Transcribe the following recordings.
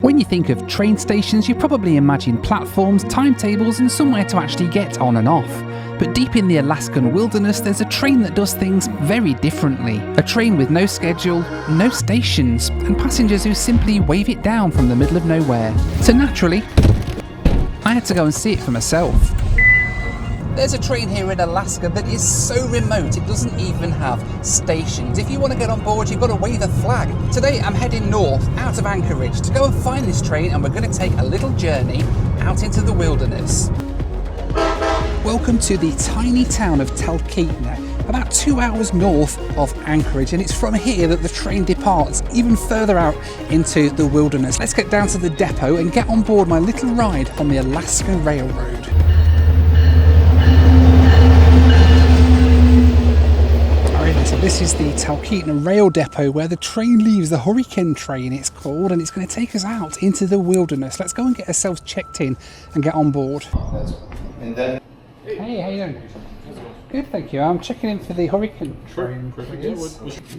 When you think of train stations, you probably imagine platforms, timetables, and somewhere to actually get on and off. But deep in the Alaskan wilderness, there's a train that does things very differently. A train with no schedule, no stations, and passengers who simply wave it down from the middle of nowhere. So naturally, I had to go and see it for myself. There's a train here in Alaska that is so remote it doesn't even have stations. If you want to get on board, you've got to wave a flag. Today I'm heading north out of Anchorage to go and find this train, and we're going to take a little journey out into the wilderness. Welcome to the tiny town of Talkeetna, about 2 hours north of Anchorage, and it's from here that the train departs even further out into the wilderness. Let's get down to the depot and get on board my little ride on the Alaskan Railroad. So this is the Talkeetna Rail Depot where the train leaves, the Hurricane train it's called, and it's going to take us out into the wilderness. Let's go and get ourselves checked in and get on board. And then... Hey, how you doing? Good, thank you. I'm checking in for the Hurricane train. Perfect. Yeah,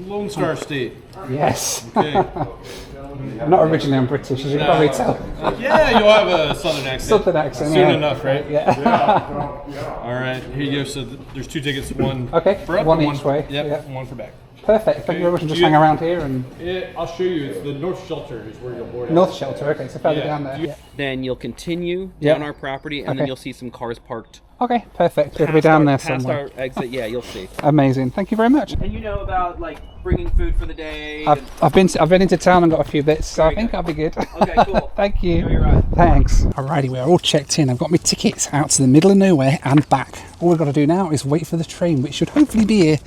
Lone Star State. Yes. Okay. Not originally, I'm British, as you can probably tell. Yeah, you'll have a southern accent. Southern accent, Soon yeah. enough, right? Yeah. All right, here you go. So there's two tickets, one Okay, for up one and each way. Yep, Yeah. and one for back. Perfect. Thank you very much. And just hang around here and... Yeah, I'll show you. It's the North Shelter is where you'll board at. North Shelter, okay, so further Yeah. down there. Yeah. Then you'll continue Yeah. down our property, and Okay. then you'll see some cars parked. Okay, perfect. It'll be down there past somewhere. our exit. Yeah, you'll see. Amazing. Thank you very much. And you know about like bringing food for the day. I've been into town and got a few bits, so I think good. I'll be good. Okay, cool. Thank you. Enjoy your ride. Thanks. Alrighty, we're all checked in. I've got my tickets out to the middle of nowhere and back. All we've got to do now is wait for the train, which should hopefully be here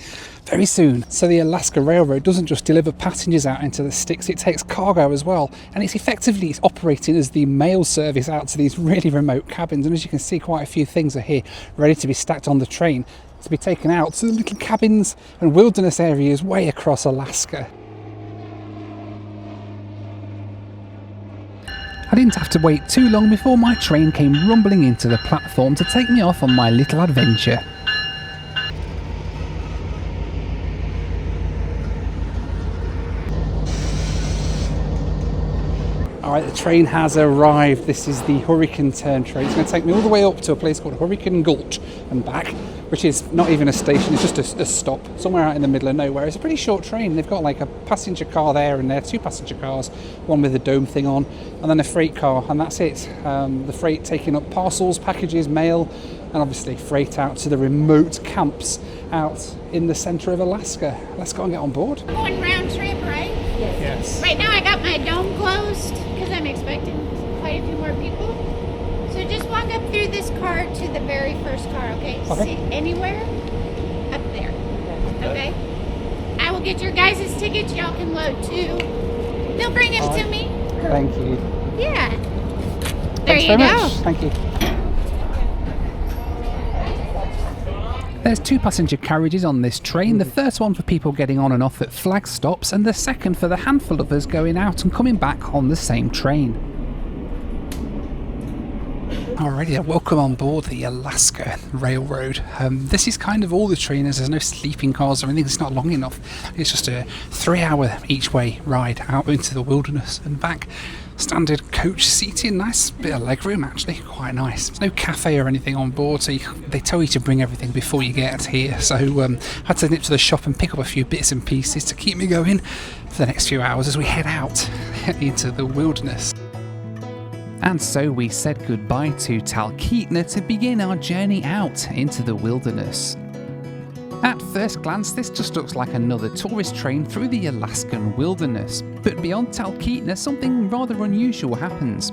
very soon. So the Alaska Railroad doesn't just deliver passengers out into the sticks, it takes cargo as well. And it's effectively operating as the mail service out to these really remote cabins. And as you can see, quite a few things are here ready to be stacked on the train to be taken out to the little cabins and wilderness areas way across Alaska. I didn't have to wait too long before my train came rumbling into the platform to take me off on my little adventure. Alright, the train has arrived. This is the Hurricane Turn train. It's going to take me all the way up to a place called Hurricane Gulch and back, which is not even a station, it's just a stop somewhere out in the middle of nowhere. It's a pretty short train. They've got like a passenger car there and there, two passenger cars, one with a dome thing on, and then a freight car, and that's it. The freight taking up parcels, packages, mail, and obviously freight out to the remote camps out in the centre of Alaska. Let's go and get on board. Going round trip, right? Yes. Right now I got my dome closed because I'm expecting quite a few more people. So just walk up through this car to the very first car, okay? Okay. Sit anywhere up there, okay? I will get your guys' tickets. Y'all can load too. They'll bring them to me. Thank you. Yeah. There Thanks you very go. much. Thank you. There's two passenger carriages on this train, the first one for people getting on and off at flag stops, and the second for the handful of us going out and coming back on the same train. Alrighty, welcome on board the Alaska Railroad. This is kind of all the trainers. There's no sleeping cars or anything. It's not long enough. It's just a 3-hour each way ride out into the wilderness and back. Standard coach seating, nice bit of legroom actually, quite nice. There's no cafe or anything on board, so they tell you to bring everything before you get here. So I had to nip to the shop and pick up a few bits and pieces to keep me going for the next few hours as we head out into the wilderness. And so we said goodbye to Talkeetna to begin our journey out into the wilderness. At first glance, this just looks like another tourist train through the Alaskan wilderness. But beyond Talkeetna, something rather unusual happens.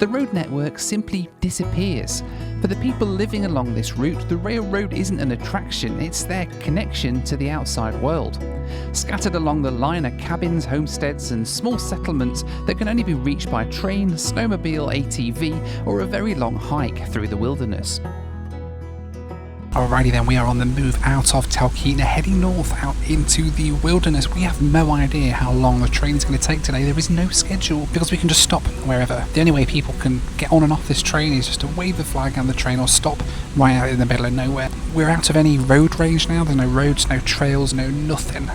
The road network simply disappears. For the people living along this route, the railroad isn't an attraction, it's their connection to the outside world. Scattered along the line are cabins, homesteads, and small settlements that can only be reached by train, snowmobile, ATV, or a very long hike through the wilderness. Alrighty then, we are on the move out of Talkeetna, heading north out into the wilderness. We have no idea how long the train is going to take today. There is no schedule because we can just stop wherever. The only way people can get on and off this train is just to wave the flag on the train or stop right out in the middle of nowhere. We're out of any road rage now. There's no roads, no trails, no nothing.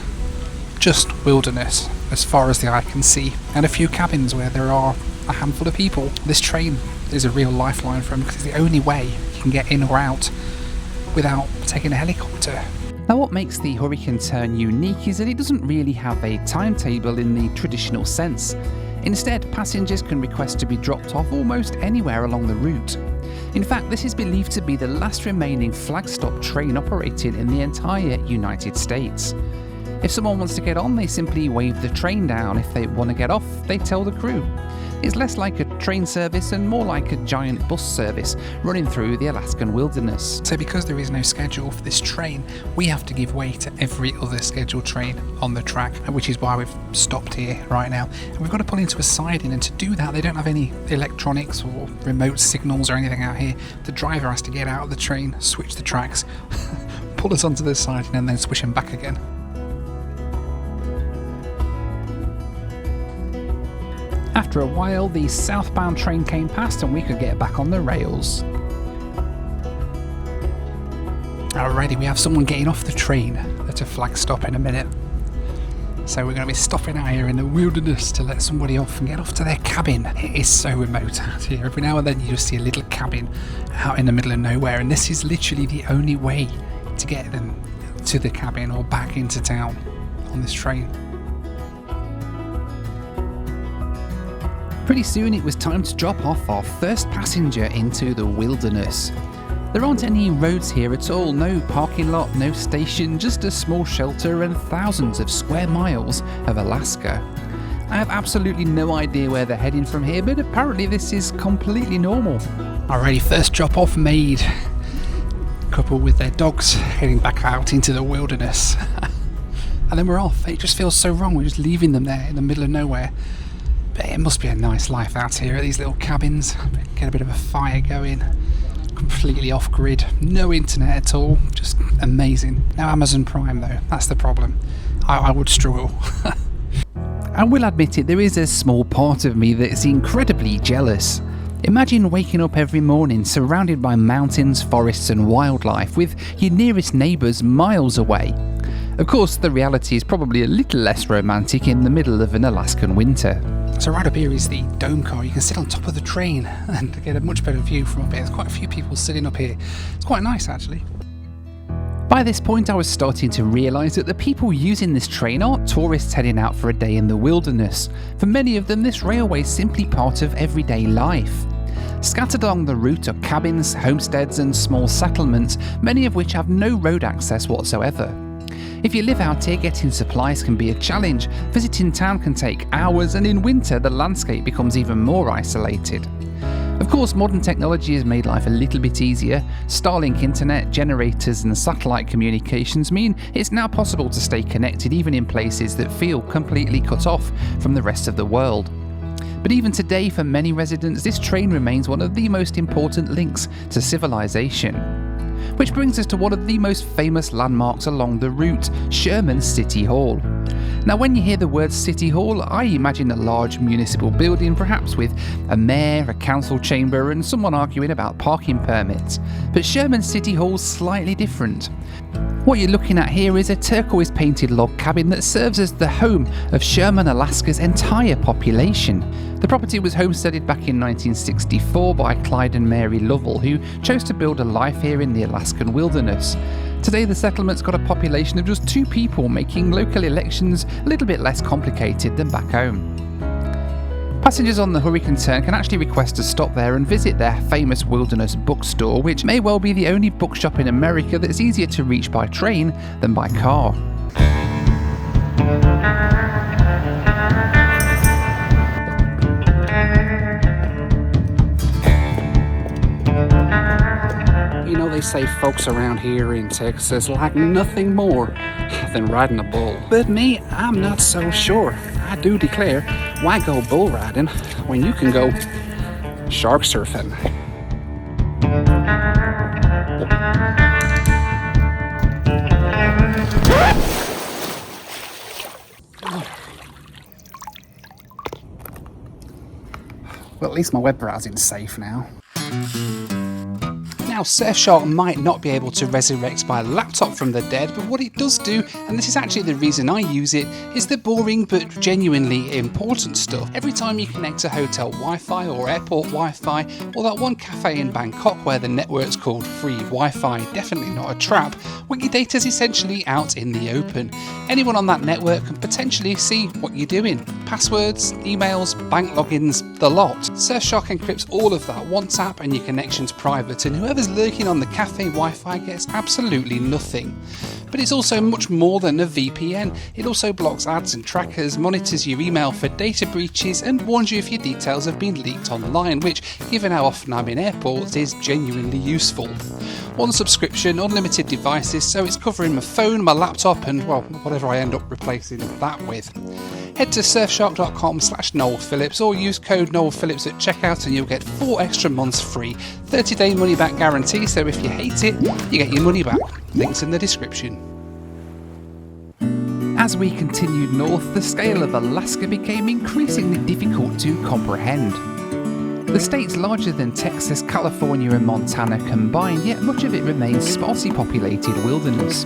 Just wilderness as far as the eye can see, and a few cabins where there are a handful of people. This train is a real lifeline for them because it's the only way you can get in or out without taking a helicopter. Now what makes the Hurricane Turn unique is that it doesn't really have a timetable in the traditional sense. Instead, passengers can request to be dropped off almost anywhere along the route. In fact, this is believed to be the last remaining flag-stop train operating in the entire United States. If someone wants to get on, they simply wave the train down. If they want to get off, they tell the crew. It's less like a train service and more like a giant bus service running through the Alaskan wilderness. So because there is no schedule for this train, we have to give way to every other scheduled train on the track, which is why we've stopped here right now. And we've got to pull into a siding, and to do that they don't have any electronics or remote signals or anything out here. The driver has to get out of the train, switch the tracks, pull us onto the siding and then switch them back again. After a while, the southbound train came past and we could get back on the rails. Alrighty, we have someone getting off the train at a flag stop in a minute. So we're going to be stopping out here in the wilderness to let somebody off and get off to their cabin. It is so remote out here. Every now and then you just see a little cabin out in the middle of nowhere, and this is literally the only way to get them to the cabin or back into town on this train. Pretty soon it was time to drop off our first passenger into the wilderness. There aren't any roads here at all, no parking lot, no station, just a small shelter and thousands of square miles of Alaska. I have absolutely no idea where they're heading from here, but apparently this is completely normal. Alrighty, first drop off made. Couple with their dogs heading back out into the wilderness. And then we're off. It just feels so wrong, we're just leaving them there in the middle of nowhere. But it must be a nice life out here at these little cabins. Get a bit of a fire going. Completely off grid. No internet at all. Just amazing. No Amazon Prime though. That's the problem. I would struggle. I will admit it, there is a small part of me that's incredibly jealous. Imagine waking up every morning surrounded by mountains, forests and wildlife with your nearest neighbours miles away. Of course, the reality is probably a little less romantic in the middle of an Alaskan winter. So right up here is the dome car. You can sit on top of the train and get a much better view from up here. There's quite a few people sitting up here. It's quite nice actually. By this point I was starting to realise that the people using this train aren't tourists heading out for a day in the wilderness. For many of them this railway is simply part of everyday life. Scattered along the route are cabins, homesteads and small settlements, many of which have no road access whatsoever. If you live out here, getting supplies can be a challenge. Visiting town can take hours, and in winter the landscape becomes even more isolated. Of course, modern technology has made life a little bit easier. Starlink internet, generators and satellite communications mean it's now possible to stay connected even in places that feel completely cut off from the rest of the world. But even today, for many residents, this train remains one of the most important links to civilization. Which brings us to one of the most famous landmarks along the route, Sherman City Hall. Now when you hear the word City Hall, I imagine a large municipal building, perhaps with a mayor, a council chamber and someone arguing about parking permits. But Sherman City Hall's slightly different. What you're looking at here is a turquoise painted log cabin that serves as the home of Sherman, Alaska's entire population. The property was homesteaded back in 1964 by Clyde and Mary Lovell, who chose to build a life here in the Alaskan wilderness. Today the settlement's got a population of just 2 people, making local elections a little bit less complicated than back home. Passengers on the Hurricane Turn can actually request to stop there and visit their famous wilderness bookstore, which may well be the only bookshop in America that's easier to reach by train than by car. You know, they say folks around here in Texas like nothing more than riding a bull. But me, I'm not so sure. I do declare, why go bull riding when you can go shark surfing? Well, at least my web browsing's safe now. Now, Surfshark might not be able to resurrect my laptop from the dead, but what it does do, and this is actually the reason I use it, is the boring but genuinely important stuff. Every time you connect to hotel Wi-Fi or airport Wi-Fi, or that one cafe in Bangkok where the network's called free Wi-Fi, definitely not a trap, well, your data's essentially out in the open. Anyone on that network can potentially see what you're doing. Passwords, emails, bank logins, the lot. Surfshark encrypts all of that, one tap and your connection's private, and whoever's lurking on the cafe Wi-Fi gets absolutely nothing. But it's also much more than a VPN. It also blocks ads and trackers, monitors your email for data breaches, and warns you if your details have been leaked online, which, given how often I'm in airports, is genuinely useful. One subscription, unlimited devices, so it's covering my phone, my laptop, and, well, whatever I end up replacing that with. Head to surfshark.com/NoelPhillips or use code NoelPhillips at checkout and you'll get 4 extra months free. 30-day money-back guarantee, so if you hate it, you get your money back. Links in the description. As we continued north, the scale of Alaska became increasingly difficult to comprehend. The state's larger than Texas, California and Montana combined, yet much of it remains sparsely populated wilderness.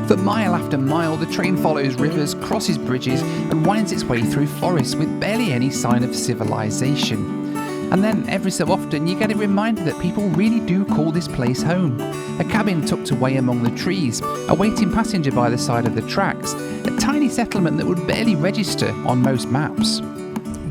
For mile after mile, the train follows rivers, crosses bridges and winds its way through forests with barely any sign of civilization. And then, every so often, you get a reminder that people really do call this place home. A cabin tucked away among the trees, a waiting passenger by the side of the tracks, a tiny settlement that would barely register on most maps.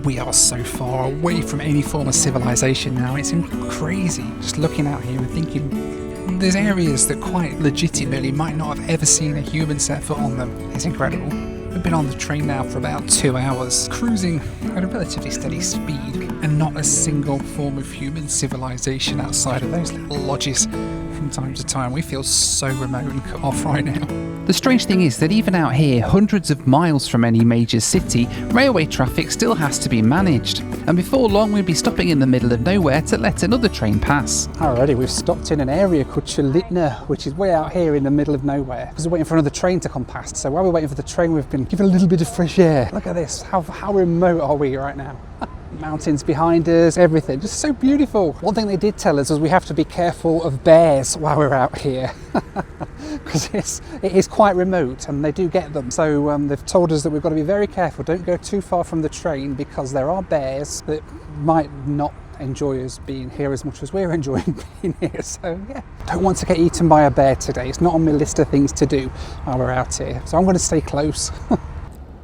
We are so far away from any form of civilization now, it's crazy. Just looking out here and thinking, there's areas that quite legitimately might not have ever seen a human set foot on them. It's incredible. We've been on the train now for about 2 hours, cruising at a relatively steady speed, and not a single form of human civilization outside of those little lodges. From time to time, we feel so remote and cut off right now. The strange thing is that even out here, hundreds of miles from any major city, railway traffic still has to be managed. And before long, we'll be stopping in the middle of nowhere to let another train pass. Alrighty, we've stopped in an area called Chalitna, which is way out here in the middle of nowhere, because we're waiting for another train to come past. So while we're waiting for the train, we've been given a little bit of fresh air. Look at this, how remote are we right now? Mountains behind us, everything, just so beautiful. One thing they did tell us was we have to be careful of bears while we're out here, because it is quite remote and they do get them. So they've told us that we've got to be very careful, don't go too far from the train, because there are bears that might not enjoy us being here as much as we're enjoying being here. So yeah, don't want to get eaten by a bear today. It's not on my list of things to do while we're out here, so I'm going to stay close.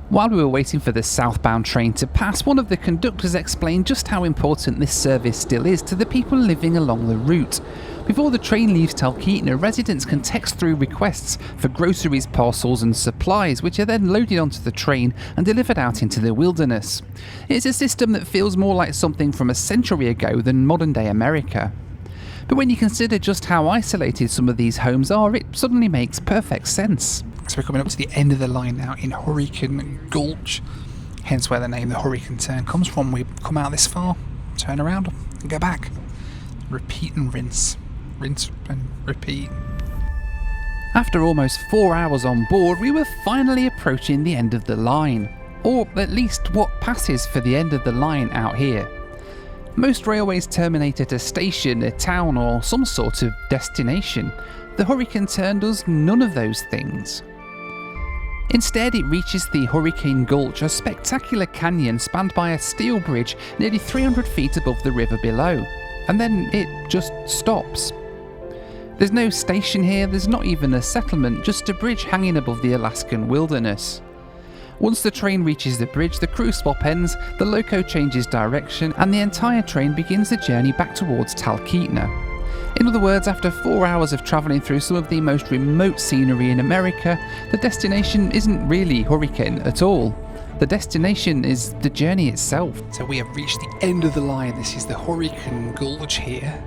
While we were waiting for the southbound train to pass, one of the conductors explained just how important this service still is to the people living along the route. Before the train leaves Talkeetna, residents can text through requests for groceries, parcels and supplies, which are then loaded onto the train and delivered out into the wilderness. It's a system that feels more like something from a century ago than modern-day America. But when you consider just how isolated some of these homes are, it suddenly makes perfect sense. So we're coming up to the end of the line now in Hurricane Gulch, hence where the name the Hurricane Turn comes from. We come out this far, turn around and go back. Repeat and rinse. Rinse and repeat. After almost 4 hours on board, we were finally approaching the end of the line. Or at least what passes for the end of the line out here. Most railways terminate at a station, a town or some sort of destination. The Hurricane Turn does none of those things. Instead, it reaches the Hurricane Gulch, a spectacular canyon spanned by a steel bridge nearly 300 feet above the river below. And then it just stops. There's no station here, there's not even a settlement, just a bridge hanging above the Alaskan wilderness. Once the train reaches the bridge, the crew swap ends, the loco changes direction, and the entire train begins the journey back towards Talkeetna. In other words, after 4 hours of travelling through some of the most remote scenery in America, the destination isn't really Hurricane at all. The destination is the journey itself. So we have reached the end of the line. This is the Hurricane Gulch here.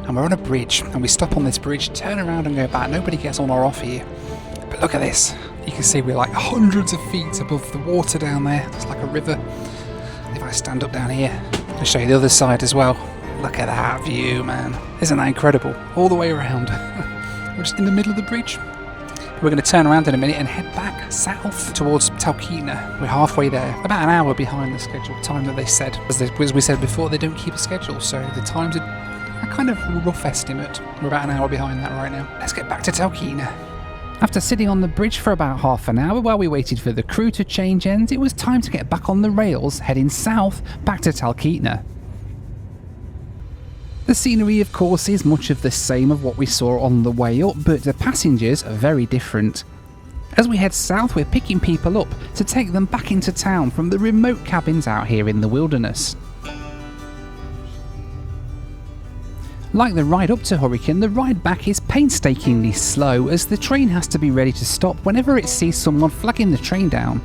And we're on a bridge, and we stop on this bridge, turn around and go back. Nobody gets on or off here. But look at this. You can see we're like hundreds of feet above the water down there. It's like a river. If I stand up down here, I'll show you the other side as well. Look at that view, man. Isn't that incredible? All the way around. We're just in the middle of the bridge. We're going to turn around in a minute and head back south towards Talkeetna. We're halfway there, about an hour behind the scheduled time that they said. As we said before, they don't keep a schedule, so the times are a kind of rough estimate. We're about an hour behind that right now. Let's get back to Talkeetna. After sitting on the bridge for about half an hour while we waited for the crew to change ends, it was time to get back on the rails, heading south back to Talkeetna. The scenery, of course, is much of the same of what we saw on the way up, but the passengers are very different. As we head south, we're picking people up to take them back into town from the remote cabins out here in the wilderness. Like the ride up to Hurricane, the ride back is painstakingly slow, as the train has to be ready to stop whenever it sees someone flagging the train down.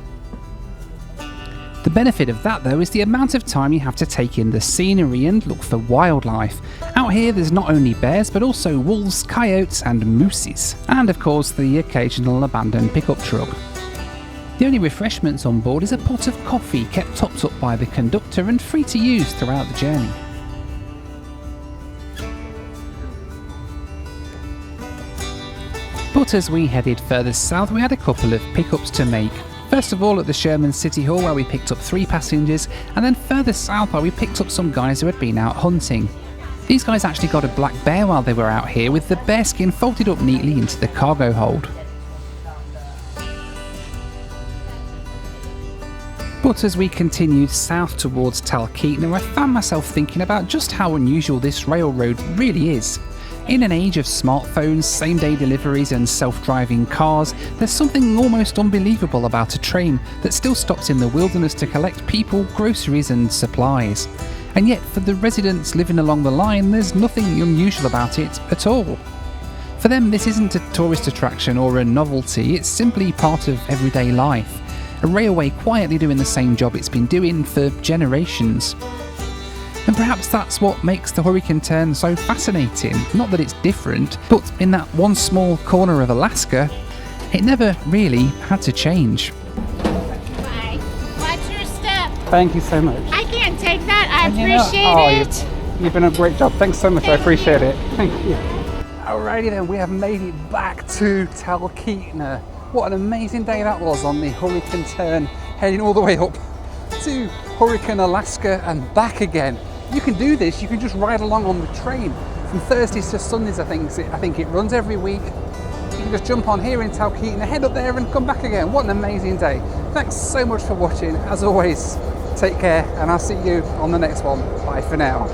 The benefit of that though is the amount of time you have to take in the scenery and look for wildlife. Out here there's not only bears but also wolves, coyotes and mooses, and of course the occasional abandoned pickup truck. The only refreshments on board is a pot of coffee kept topped up by the conductor and free to use throughout the journey. But as we headed further south we had a couple of pickups to make. First of all at the Sherman City Hall where we picked up 3 passengers, and then further south where we picked up some guys who had been out hunting. These guys actually got a black bear while they were out here, with the bear skin folded up neatly into the cargo hold. But as we continued south towards Talkeetna, I found myself thinking about just how unusual this railroad really is. In an age of smartphones, same-day deliveries and self-driving cars, there's something almost unbelievable about a train that still stops in the wilderness to collect people, groceries and supplies. And yet, for the residents living along the line, there's nothing unusual about it at all. For them, this isn't a tourist attraction or a novelty, it's simply part of everyday life. A railway quietly doing the same job it's been doing for generations. And perhaps that's what makes the Hurricane Turn so fascinating. Not that it's different, but in that one small corner of Alaska, it never really had to change. Bye. Watch your step. Thank you so much. I can't take that. I appreciate it. You've done a great job. Thanks so much. Thank I appreciate you. it. Thank you. Alrighty then, we have made it back to Talkeetna. What an amazing day that was on the Hurricane Turn, heading all the way up to Hurricane, Alaska and back again. You can do this, you can just ride along on the train from Thursdays to Sundays. I think it runs every week. You can just jump on here in Talkeetna, head up there and come back again. What an amazing day. Thanks so much for watching. As always, take care and I'll see you on the next one. Bye for now.